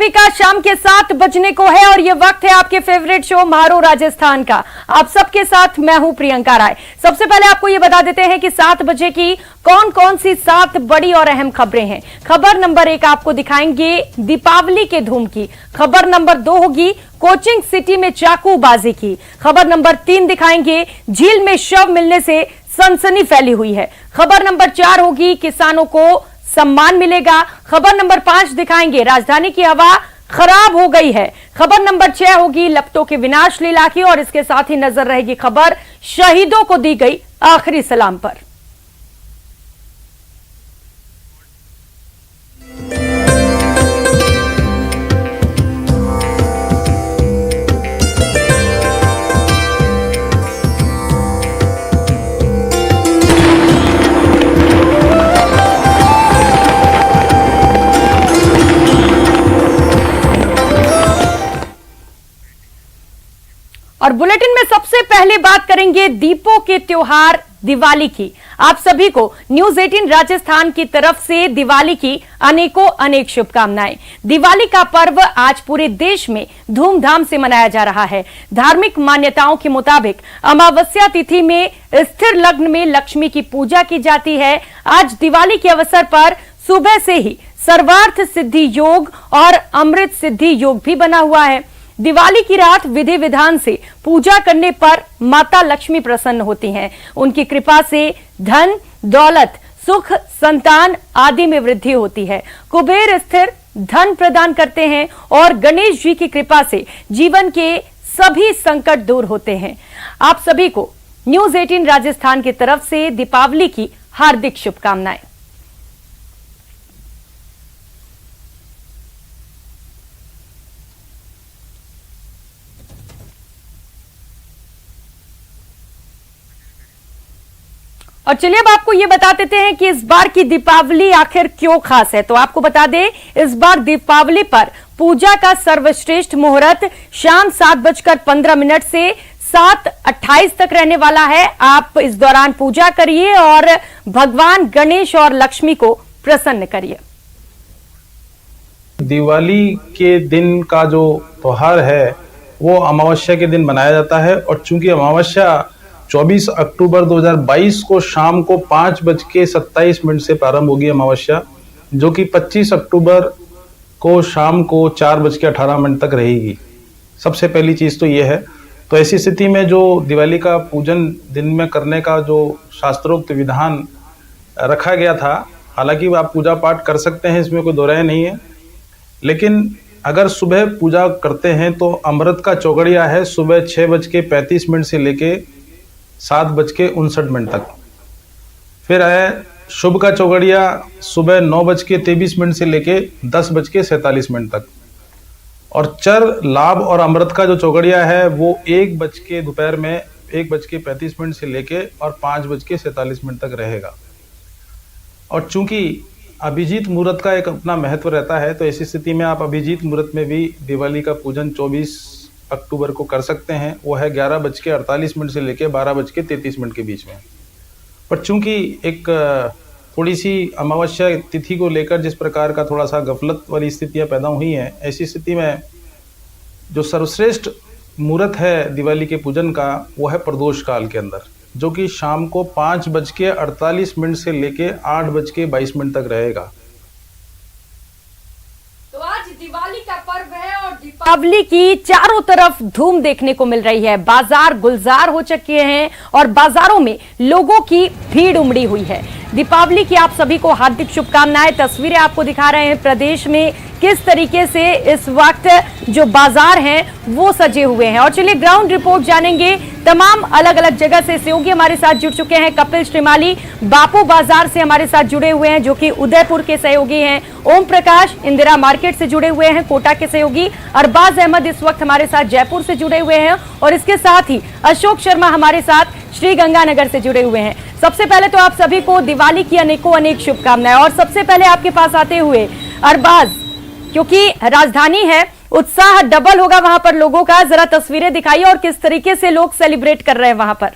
दीपावली का शाम के 7 बजने को है और ये वक्त है आपके फेवरेट शो म्हारो राजस्थान का। आप सबके साथ मैं हूं प्रियंका राय। सबसे पहले आपको ये बता देते हैं कि 7 बजे की कौन कौन सी 7 बड़ी और अहम खबरें हैं। खबर नंबर 1 आपको दिखाएंगे दीपावली के धूम की। खबर नंबर 2 होगी कोचिंग सिटी में चाकूबाजी की। खबर नंबर 3 दिखाएंगे झील में शव मिलने से सनसनी फैली हुई है। खबर नंबर 4 होगी किसानों को सम्मान मिलेगा। खबर नंबर 5 दिखाएंगे राजधानी की हवा खराब हो गई है। खबर नंबर 6 होगी लपटों के विनाश लीला की और इसके साथ ही नजर रहेगी खबर शहीदों को दी गई आखिरी सलाम पर। और बुलेटिन में सबसे पहले बात करेंगे दीपों के त्योहार दिवाली की। आप सभी को न्यूज 18 राजस्थान की तरफ से दिवाली की अनेकों अनेक शुभकामनाएं। दिवाली का पर्व आज पूरे देश में धूमधाम से मनाया जा रहा है। धार्मिक मान्यताओं के मुताबिक अमावस्या तिथि में स्थिर लग्न में लक्ष्मी की पूजा की जाती है। आज दिवाली के अवसर पर सुबह से ही सर्वार्थ सिद्धि योग और अमृत सिद्धि योग भी बना हुआ है। दिवाली की रात विधि विधान से पूजा करने पर माता लक्ष्मी प्रसन्न होती हैं। उनकी कृपा से धन, दौलत, सुख, संतान आदि में वृद्धि होती है। कुबेर स्थिर धन प्रदान करते हैं और गणेश जी की कृपा से जीवन के सभी संकट दूर होते हैं। आप सभी को न्यूज 18 राजस्थान की तरफ से दीपावली की हार्दिक शुभकामनाएं। और चलिए अब आपको ये बता देते हैं कि इस बार की दीपावली आखिर क्यों खास है। तो आपको बता दें इस बार दीपावली पर पूजा का सर्वश्रेष्ठ मुहूर्त शाम 7:15 से 7:28 तक रहने वाला है। आप इस दौरान पूजा करिए और भगवान गणेश और लक्ष्मी को प्रसन्न करिए। दिवाली के दिन का जो त्योहार है वो अमावस्या के दिन मनाया जाता है और चूंकि अमावस्या 24 अक्टूबर 2022 को शाम को 5:27 से प्रारंभ होगी अमावस्या, जो कि 25 अक्टूबर को शाम को 4:18 तक रहेगी। सबसे पहली चीज तो ये है। तो ऐसी स्थिति में जो दिवाली का पूजन दिन में करने का जो शास्त्रोक्त विधान रखा गया था, हालांकि आप पूजा पाठ कर सकते हैं, इसमें कोई दो राय नहीं है, लेकिन अगर सुबह पूजा करते हैं तो अमृत का चौगड़िया है सुबह 6:35 से लेके 7:59 तक। फिर है शुभ का चौगड़िया सुबह 9:23 से लेके 10:47 तक। और चर, लाभ और अमृत का जो चौगड़िया है वो दोपहर में 1:35 से लेके और 5:47 तक रहेगा। और चूंकि अभिजीत मुहूर्त का एक अपना महत्व रहता है, तो ऐसी स्थिति में आप अभिजीत मुहूर्त में भी दिवाली का पूजन 24 अक्टूबर को कर सकते हैं। वो है 11:48 से लेकर 12:33 के बीच में। पर चूंकि एक थोड़ी सी अमावस्या तिथि को लेकर जिस प्रकार का थोड़ा सा गफलत वाली स्थितियां पैदा हुई हैं, ऐसी स्थिति में जो सर्वश्रेष्ठ मुहूर्त है दिवाली के पूजन का वो है प्रदोष काल के अंदर, जो कि शाम को 5:48 से लेके 8:22 तक रहेगा। तो आज दिवाली का पर्व है और दीपावली की चारों तरफ धूम देखने को मिल रही है। बाजार गुलजार हो चुके हैं और बाजारों में लोगों की भीड़ उमड़ी हुई है। दीपावली की आप सभी को हार्दिक शुभकामनाएं। तस्वीरें आपको दिखा रहे हैं प्रदेश में किस तरीके से इस वक्त जो बाजार हैं वो सजे हुए हैं। और चलिए ग्राउंड रिपोर्ट जानेंगे। तमाम अलग अलग जगह से सहयोगी हमारे साथ जुड़ चुके हैं। कपिल श्रीमाली बापू बाजार से हमारे साथ जुड़े हुए हैं, जो कि उदयपुर के सहयोगी हैं। ओम प्रकाश इंदिरा मार्केट से जुड़े हुए हैं, कोटा के सहयोगी। अरबाज अहमद इस वक्त हमारे साथ जयपुर से जुड़े हुए हैं और इसके साथ ही अशोक शर्मा हमारे साथ श्री गंगानगर से जुड़े हुए हैं। सबसे पहले तो आप सभी को दिवाली की अनेकों अनेक शुभकामनाएं। और सबसे पहले आपके पास आते हुए अरबाज, क्योंकि राजधानी है, उत्साह डबल होगा वहां पर लोगों का। जरा तस्वीरें दिखाइए और किस तरीके से लोग सेलिब्रेट कर रहे हैं वहां पर।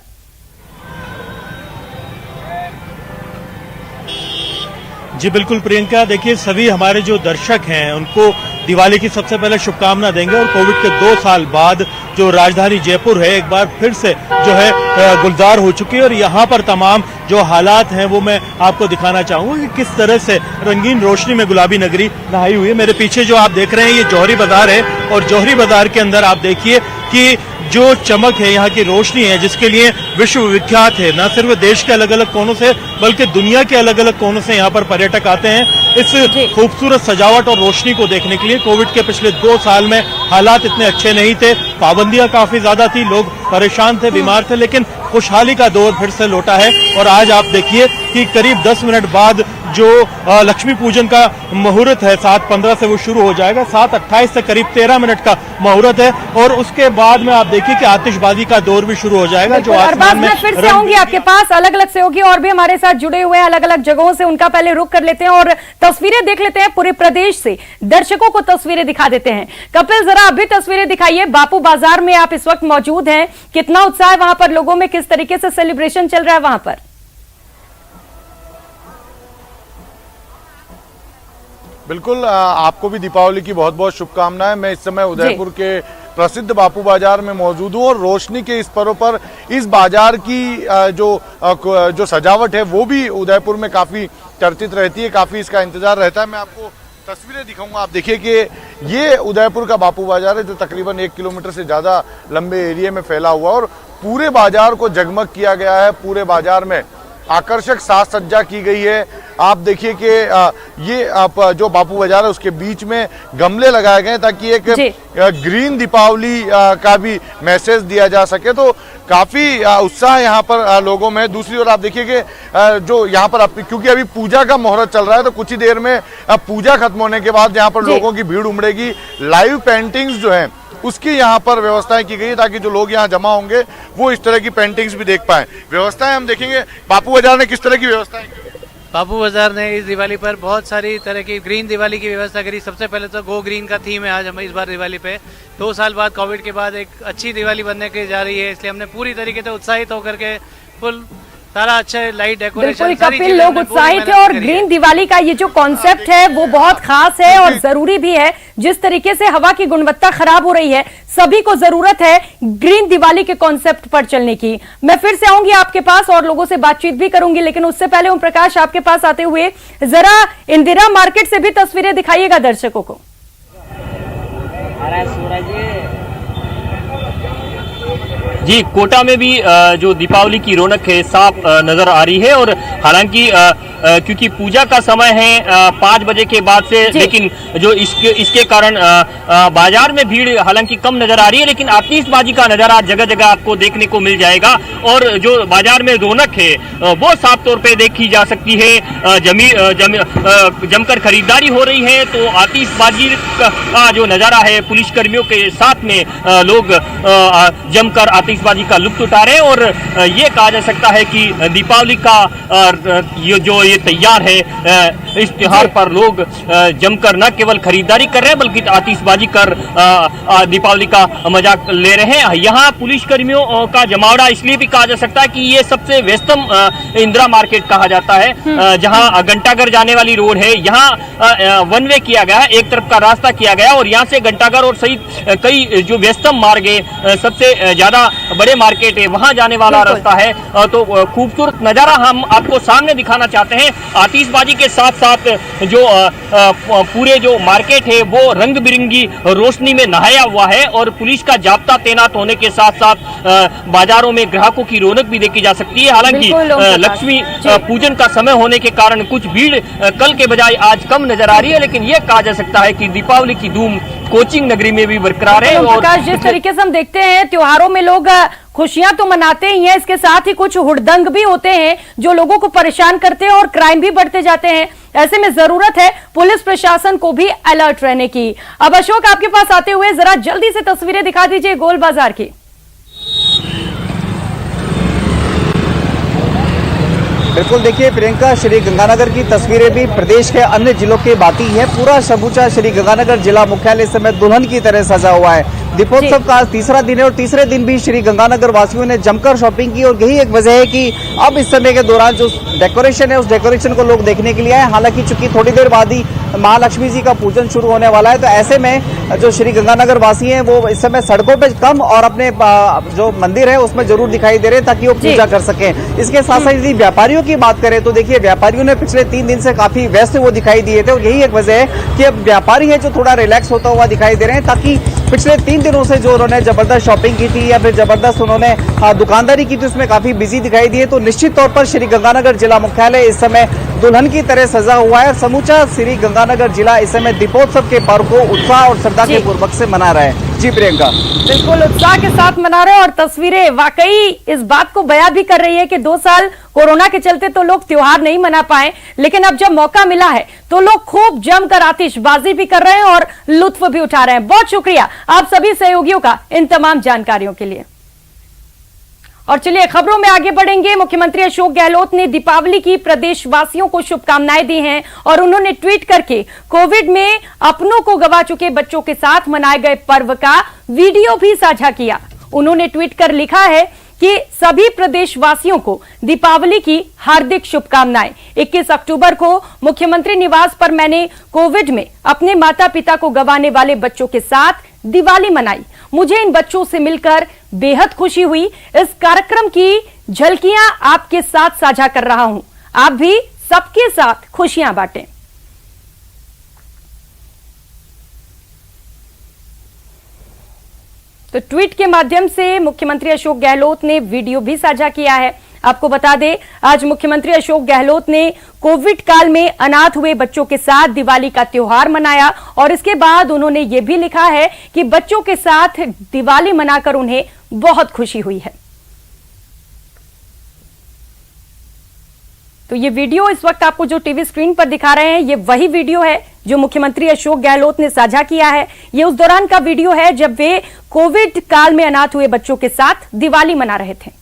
जी बिल्कुल प्रियंका, देखिए सभी हमारे जो दर्शक हैं उनको दिवाली की सबसे पहले शुभकामना देंगे और कोविड के 2 साल बाद जो राजधानी जयपुर है एक बार फिर से जो है गुलजार हो चुकी है और यहाँ पर तमाम जो हालात हैं वो मैं आपको दिखाना चाहूंगा कि किस तरह से रंगीन रोशनी में गुलाबी नगरी नहाई हुई है। मेरे पीछे जो आप देख रहे हैं ये जौहरी बाजार है और जौहरी बाजार के अंदर आप देखिए कि जो चमक है, यहाँ की रोशनी है, जिसके लिए विश्व विख्यात है। न सिर्फ देश के अलग अलग कोनों से बल्कि दुनिया के अलग अलग कोनों से यहाँ पर पर्यटक आते हैं इस खूबसूरत सजावट और रोशनी को देखने के लिए। कोविड के पिछले 2 साल में हालात इतने अच्छे नहीं थे, पाबंदियां काफी ज्यादा थी, लोग परेशान थे, बीमार थे, लेकिन खुशहाली का दौर फिर से लौटा है। और आज आप देखिए कि करीब 10 मिनट बाद जो लक्ष्मी पूजन का मुहूर्त है 7:15 से वो शुरू हो जाएगा। 7:28 से करीब 13 मिनट का मुहूर्त है और उसके बाद में आप देखिए कि आतिशबाजी का दौर भी शुरू हो जाएगा। जो आसमान में मैं फिर से आऊंगी आपके पास, अलग अलग सहयोगी और भी हमारे साथ जुड़े हुए हैं अलग अलग जगहों से, उनका पहले रुख कर लेते हैं और तस्वीरें देख लेते हैं पूरे प्रदेश से। दर्शकों को तस्वीरें दिखा देते हैं। कपिल, जरा अभी तस्वीरें दिखाइए। बापू बाजार में आप इस वक्त मौजूद हैं, कितना उत्साह है वहां पर लोगों में, किस तरीके से सेलिब्रेशन चल रहा है वहां पर? बिल्कुल, आपको भी दीपावली की बहुत बहुत शुभकामनाएं। मैं इस समय उदयपुर के प्रसिद्ध बापू बाजार में मौजूद हूँ और रोशनी के इस पर्व पर इस बाजार की जो सजावट है वो भी उदयपुर में काफी चर्चित रहती है, काफी इसका इंतजार रहता है। मैं आपको तस्वीरें दिखाऊंगा। आप देखिए कि ये उदयपुर का बापू बाजार है जो तकरीबन 1 किलोमीटर से ज्यादा लंबे एरिया में फैला हुआ और पूरे बाजार को जगमग किया गया है। पूरे बाजार में आकर्षक साज सज्जा की गई है। आप देखिए कि ये जो बापू बाजार है उसके बीच में गमले लगाए गए ताकि एक ग्रीन दीपावली का भी मैसेज दिया जा सके। तो काफी उत्साह यहाँ पर लोगों में। दूसरी ओर आप देखिए कि जो यहाँ पर क्योंकि अभी पूजा का मुहूर्त चल रहा है तो कुछ ही देर में पूजा खत्म होने के बाद यहाँ पर लोगों की भीड़ उमड़ेगी। लाइव पेंटिंग्स जो है उसकी यहाँ पर व्यवस्थाएं की गई है ताकि जो लोग यहाँ जमा होंगे वो इस तरह की पेंटिंग्स भी देख पाएं। व्यवस्थाएं हम देखेंगे बापू बाजार ने किस तरह की व्यवस्थाएं की। बापू बाजार ने इस दिवाली पर बहुत सारी तरह की ग्रीन दिवाली की व्यवस्था करी। सबसे पहले तो गो ग्रीन का थीम है आज हम इस बार दिवाली पे। 2 साल बाद कोविड के बाद एक अच्छी दिवाली बनने के जा रही है, इसलिए हमने पूरी तरीके से उत्साहित होकर के फुल सारा अच्छा लाइट डेकोरेशन। बिल्कुल कपिल, लोग उत्साहित है और ग्रीन दिवाली का ये जो कॉन्सेप्ट है वो बहुत खास है और जरूरी भी है। जिस तरीके से हवा की गुणवत्ता खराब हो रही है, सभी को जरूरत है ग्रीन दिवाली के कॉन्सेप्ट पर चलने की। मैं फिर से आऊंगी आपके पास और लोगों से बातचीत भी करूंगी, लेकिन उससे पहले ओम प्रकाश आपके पास आते हुए जरा इंदिरा मार्केट से भी तस्वीरें दिखाइएगा दर्शकों को। जी, कोटा में भी जो दीपावली की रौनक है साफ नजर आ रही है और हालांकि क्योंकि पूजा का समय है 5 बजे के बाद से, लेकिन जो इसके कारण बाजार में भीड़ हालांकि कम नजर आ रही है, लेकिन आतिशबाजी का नजारा जगह जगह आपको देखने को मिल जाएगा और जो बाजार में रौनक है वो साफ तौर पे देखी जा सकती है। जमकर खरीदारी हो रही है तो आतिशबाजी का जो नजारा है, पुलिसकर्मियों के साथ में लोग जमकर आतिशबाजी का लुत्फ उठा रहे हैं और ये कहा जा सकता है कि दीपावली का ये तैयार है। इस त्योहार पर लोग जमकर न केवल खरीदारी कर रहे हैं बल्कि आतिशबाजी कर दीपावली का मजाक ले रहे हैं। यहाँ पुलिसकर्मियों का जमावड़ा इसलिए भी कहा जा सकता है कि ये सबसे व्यस्तम इंदिरा मार्केट कहा जाता है, जहाँ घंटाघर जाने वाली रोड है। यहाँ वन वे किया गया है, एक तरफ का रास्ता किया गया और यहाँ से घंटाघर और सहित कई जो व्यस्तम मार्ग है, सबसे ज्यादा बड़े मार्केट है, वहां जाने वाला रास्ता है। तो खूबसूरत नजारा हम आपको सामने दिखाना चाहते हैं। आतिशबाजी के साथ साथ जो पूरे जो मार्केट है वो रंग बिरंगी रोशनी में नहाया हुआ है और पुलिस का जाब्ता तैनात होने के साथ साथ बाजारों में ग्राहकों की रौनक भी देखी जा सकती है। हालांकि लक्ष्मी पूजन का समय होने के कारण कुछ भीड़ कल के बजाय आज कम नजर आ रही है, लेकिन यह कहा जा सकता है कि दीपावली की धूम कोचिंग नगरी में भी बरकरार है। और जिस तरीके से हम देखते हैं त्योहारों में लोग खुशियां तो मनाते ही हैं, इसके साथ ही कुछ हुड़दंग भी होते हैं जो लोगों को परेशान करते हैं और क्राइम भी बढ़ते जाते हैं। ऐसे में जरूरत है पुलिस प्रशासन को भी अलर्ट रहने की। अब अशोक आपके पास आते हुए जरा जल्दी से तस्वीरें दिखा दीजिए गोल बाजार की। बिल्कुल, देखिए प्रियंका, श्री गंगानगर की तस्वीरें भी प्रदेश के अन्य जिलों के बाती हैं। पूरा समूचा श्री गंगानगर जिला मुख्यालय इस समय दुल्हन की तरह सजा हुआ है। दीपोत्सव का आज तीसरा दिन है और तीसरे दिन भी श्री गंगानगर वासियों ने जमकर शॉपिंग की और यही एक वजह है कि अब इस समय के दौरान जो डेकोरेशन है उस डेकोरेशन को लोग देखने के लिए आए। हालांकि चूंकि थोड़ी देर बाद ही महालक्ष्मी जी का पूजन शुरू होने वाला है, तो ऐसे में जो श्री गंगानगर वासी हैं वो इस समय सड़कों पे कम और अपने जो मंदिर है उसमें जरूर दिखाई दे रहे हैं ताकि वो पूजा कर सकें। इसके साथ साथ यदि व्यापारियों की बात करें तो देखिए व्यापारियों ने पिछले 3 दिन से काफी व्यस्त वो दिखाई दिए थे और यही एक वजह है कि अब व्यापारी है जो थोड़ा रिलैक्स होता हुआ दिखाई दे रहे हैं, ताकि पिछले 3 दिनों से जो उन्होंने जबरदस्त शॉपिंग की थी या फिर जबरदस्त उन्होंने दुकानदारी की थी उसमें काफी बिजी दिखाई दिए। तो निश्चित तौर पर श्री गंगानगर जिला मुख्यालय इस समय दुल्हन की तरह सजा हुआ है। समूचा श्री गंगानगर जिला इस समय दीपोत्सव के पर्व को उत्साह और श्रद्धा के पूर्वक से मना रहा है। जी प्रियंका, बिल्कुल उत्साह के साथ मना रहे हैं और तस्वीरें वाकई इस बात को बयां भी कर रही है कि 2 साल कोरोना के चलते तो लोग त्योहार नहीं मना पाए, लेकिन अब जब मौका मिला है तो लोग खूब जमकर आतिशबाजी भी कर रहे हैं और लुत्फ भी उठा रहे हैं। बहुत शुक्रिया आप सभी सहयोगियों का इन तमाम जानकारियों के लिए। और चलिए खबरों में आगे बढ़ेंगे। मुख्यमंत्री अशोक गहलोत ने दीपावली की प्रदेशवासियों को शुभकामनाएं दी हैं और उन्होंने ट्वीट करके कोविड में अपनों को गंवा चुके बच्चों के साथ मनाए गए पर्व का वीडियो भी साझा किया। उन्होंने ट्वीट कर लिखा है कि सभी प्रदेशवासियों को दीपावली की हार्दिक शुभकामनाएं। 21 अक्टूबर को मुख्यमंत्री निवास पर मैंने कोविड में अपने माता पिता को गंवाने वाले बच्चों के साथ दिवाली मनाई। मुझे इन बच्चों से मिलकर बेहद खुशी हुई। इस कार्यक्रम की झलकियां आपके साथ साझा कर रहा हूं। आप भी सबके साथ खुशियां बांटें। तो ट्वीट के माध्यम से मुख्यमंत्री अशोक गहलोत ने वीडियो भी साझा किया है। आपको बता दें, आज मुख्यमंत्री अशोक गहलोत ने कोविड काल में अनाथ हुए बच्चों के साथ दिवाली का त्योहार मनाया और इसके बाद उन्होंने ये भी लिखा है कि बच्चों के साथ दिवाली मनाकर उन्हें बहुत खुशी हुई है। तो ये वीडियो इस वक्त आपको जो टीवी स्क्रीन पर दिखा रहे हैं, ये वही वीडियो है जो मुख्यमंत्री अशोक गहलोत ने साझा किया है। ये उस दौरान का वीडियो है जब वे कोविड काल में अनाथ हुए बच्चों के साथ दिवाली मना रहे थे।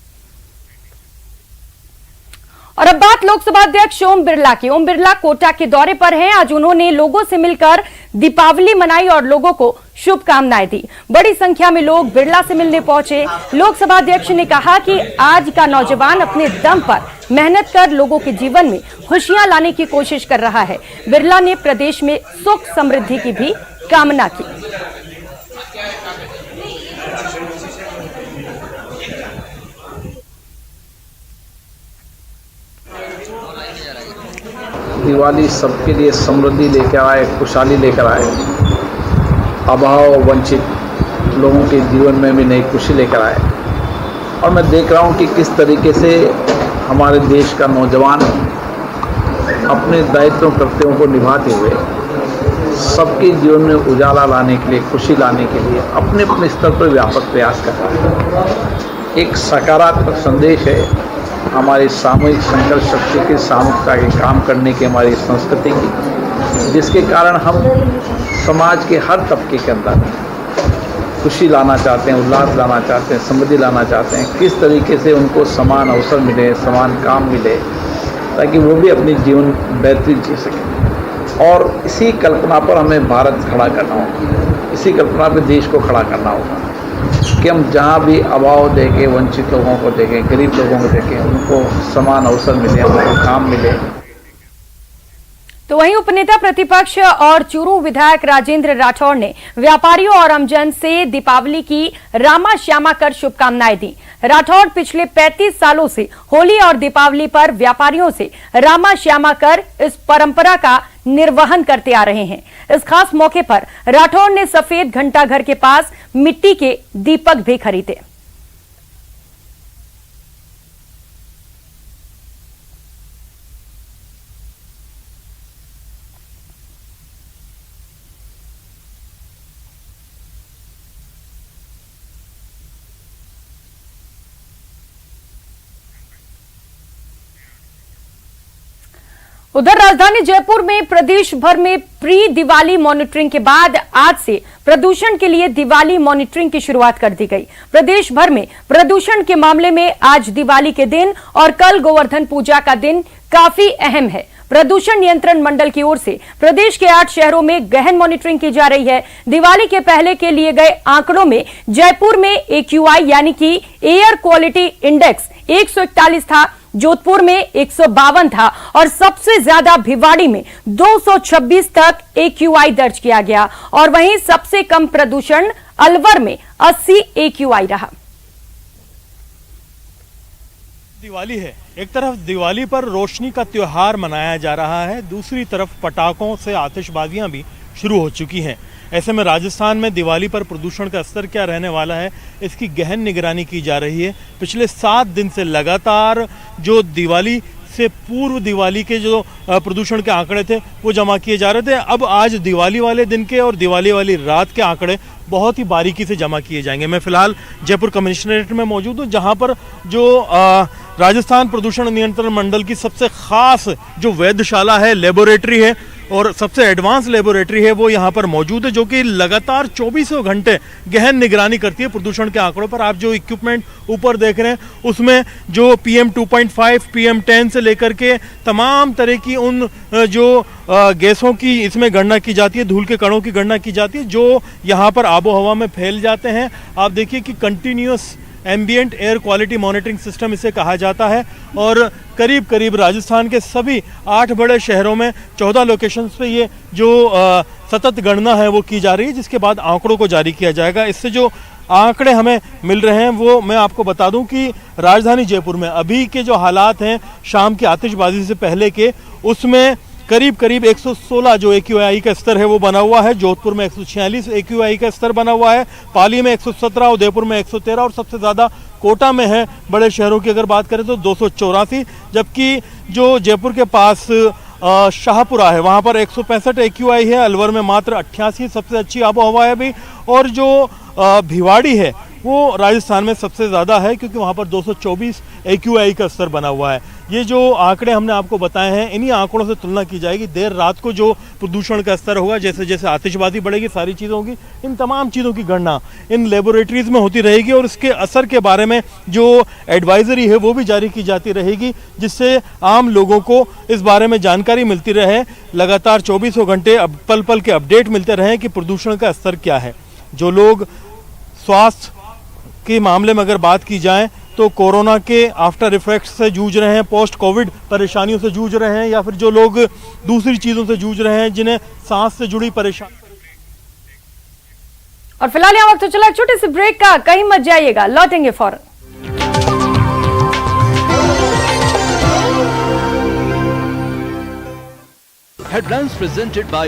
और अब बात लोकसभा अध्यक्ष ओम बिरला की। ओम बिरला कोटा के दौरे पर हैं। आज उन्होंने लोगों से मिलकर दीपावली मनाई और लोगों को शुभकामनाएं दी। बड़ी संख्या में लोग बिरला से मिलने पहुंचे। लोकसभा अध्यक्ष ने कहा कि आज का नौजवान अपने दम पर मेहनत कर लोगों के जीवन में खुशियां लाने की कोशिश कर रहा है। बिरला ने प्रदेश में सुख समृद्धि की भी कामना की। दिवाली सबके लिए समृद्धि लेकर आए, खुशहाली लेकर आए, अभाव वंचित लोगों के जीवन में भी नई खुशी लेकर आए। और मैं देख रहा हूँ कि किस तरीके से हमारे देश का नौजवान अपने दायित्वों कर्तव्यों को निभाते हुए सबके जीवन में उजाला लाने के लिए, खुशी लाने के लिए अपने अपने स्तर पर व्यापक प्रयास कर रहा है। एक सकारात्मक संदेश है हमारी सामूहिक संकल्प शक्ति की, सामूहिकता के काम करने की हमारी संस्कृति की, जिसके कारण हम समाज के हर तबके के अंदर खुशी लाना चाहते हैं, उल्लास लाना चाहते हैं, समृद्धि लाना चाहते हैं। किस तरीके से उनको समान अवसर मिले, समान काम मिले, ताकि वो भी अपनी जीवन बेहतरीन जी सकें। और इसी कल्पना पर हमें भारत खड़ा करना होगा, इसी कल्पना पर देश को खड़ा करना होगा कि हम जहाँ भी अभाव देखें, वंचित लोगों को देखें, गरीब लोगों को देखें, उनको समान अवसर मिले, उनको काम मिले। तो वहीं उपनेता प्रतिपक्ष और चूरू विधायक राजेंद्र राठौड़ ने व्यापारियों और आमजन से दीपावली की रामा श्यामा कर शुभकामनाएं दी। राठौड़ पिछले 35 सालों से होली और दीपावली पर व्यापारियों से रामा श्यामा कर इस परंपरा का निर्वहन करते आ रहे हैं। इस खास मौके पर राठौड़ ने सफेद घंटा घर के पास मिट्टी के दीपक भी खरीदे। उधर राजधानी जयपुर में प्रदेश भर में प्री दिवाली मॉनिटरिंग के बाद आज से प्रदूषण के लिए दिवाली मॉनिटरिंग की शुरुआत कर दी गई। प्रदेश भर में प्रदूषण के मामले में आज दिवाली के दिन और कल गोवर्धन पूजा का दिन काफी अहम है। प्रदूषण नियंत्रण मंडल की ओर से प्रदेश के 8 शहरों में गहन मॉनिटरिंग की जा रही है। दिवाली के पहले के लिए गए आंकड़ों में जयपुर में AQI यानी कि एयर क्वालिटी इंडेक्स 141 था, जोधपुर में 152 था और सबसे ज्यादा भिवाड़ी में 226 तक AQI दर्ज किया गया और वहीं सबसे कम प्रदूषण अलवर में 80 AQI रहा। दिवाली है, एक तरफ दिवाली पर रोशनी का त्योहार मनाया जा रहा है, दूसरी तरफ पटाखों से आतिशबाजियां भी शुरू हो चुकी हैं। ऐसे में राजस्थान में दिवाली पर प्रदूषण का स्तर क्या रहने वाला है, इसकी गहन निगरानी की जा रही है। पिछले 7 दिन से लगातार जो दिवाली से पूर्व दिवाली के जो प्रदूषण के आंकड़े थे वो जमा किए जा रहे थे। अब आज दिवाली वाले दिन के और दिवाली वाली रात के आंकड़े बहुत ही बारीकी से जमा किए जाएंगे। मैं फिलहाल जयपुर कमिश्नरेट में मौजूद हूँ, जहाँ पर जो राजस्थान प्रदूषण नियंत्रण मंडल की सबसे खास जो वेधशाला है, लेबोरेटरी है और सबसे एडवांस लेबोरेटरी है, वो यहाँ पर मौजूद है, जो कि लगातार 24 घंटे गहन निगरानी करती है प्रदूषण के आंकड़ों पर। आप जो इक्विपमेंट ऊपर देख रहे हैं उसमें जो PM 2.5, PM 10 से लेकर के तमाम तरह की उन जो गैसों की इसमें गणना की जाती है, धूल के कणों की गणना की जाती है जो यहाँ पर आबो हवा में फैल जाते हैं। आप देखिए कि continuous ambient air quality monitoring system इसे कहा जाता है और करीब करीब राजस्थान के सभी 8 बड़े शहरों में 14 लोकेशंस पे ये जो सतत गणना है वो की जा रही है, जिसके बाद आंकड़ों को जारी किया जाएगा। इससे जो आंकड़े हमें मिल रहे हैं वो मैं आपको बता दूं कि राजधानी जयपुर में अभी के जो हालात हैं शाम की आतिशबाजी से पहले के, उसमें करीब करीब 116 जो AQI का स्तर है वो बना हुआ है। जोधपुर में 146 AQI का स्तर बना हुआ है, पाली में 117, उदयपुर में 113 और सबसे ज़्यादा कोटा में है। बड़े शहरों की अगर बात करें तो 284, जबकि जो जयपुर के पास शाहपुरा है वहाँ पर 165 AQI है, अलवर में मात्र 88, सबसे अच्छी आबो हवा है अभी। और जो भिवाड़ी है वो राजस्थान में सबसे ज़्यादा है क्योंकि वहाँ पर 224 AQI का स्तर बना हुआ है। ये जो आंकड़े हमने आपको बताए हैं, इन्हीं आंकड़ों से तुलना की जाएगी। देर रात को जो प्रदूषण का स्तर होगा, जैसे जैसे आतिशबाजी बढ़ेगी, सारी चीज़ों होगी, इन तमाम चीज़ों की गणना इन लेबोरेटरीज में होती रहेगी और इसके असर के बारे में जो एडवाइजरी है वो भी जारी की जाती रहेगी, जिससे आम लोगों को इस बारे में जानकारी मिलती रहे। लगातार 24 घंटे पल पल के अपडेट मिलते रहे कि प्रदूषण का स्तर क्या है। जो लोग स्वास्थ्य के मामले में अगर बात की जाए तो कोरोना के आफ्टर इफेक्ट्स से जूझ रहे हैं, पोस्ट कोविड परेशानियों से जूझ रहे हैं, या फिर जो लोग दूसरी चीजों से जूझ रहे हैं, जिन्हें सांस से जुड़ी परेशानी। और फिलहाल यहाँ वक्त तो चला एक छोटे से ब्रेक का, कहीं मत जाइएगा, लौटेंगे फौरन। Headlines presented by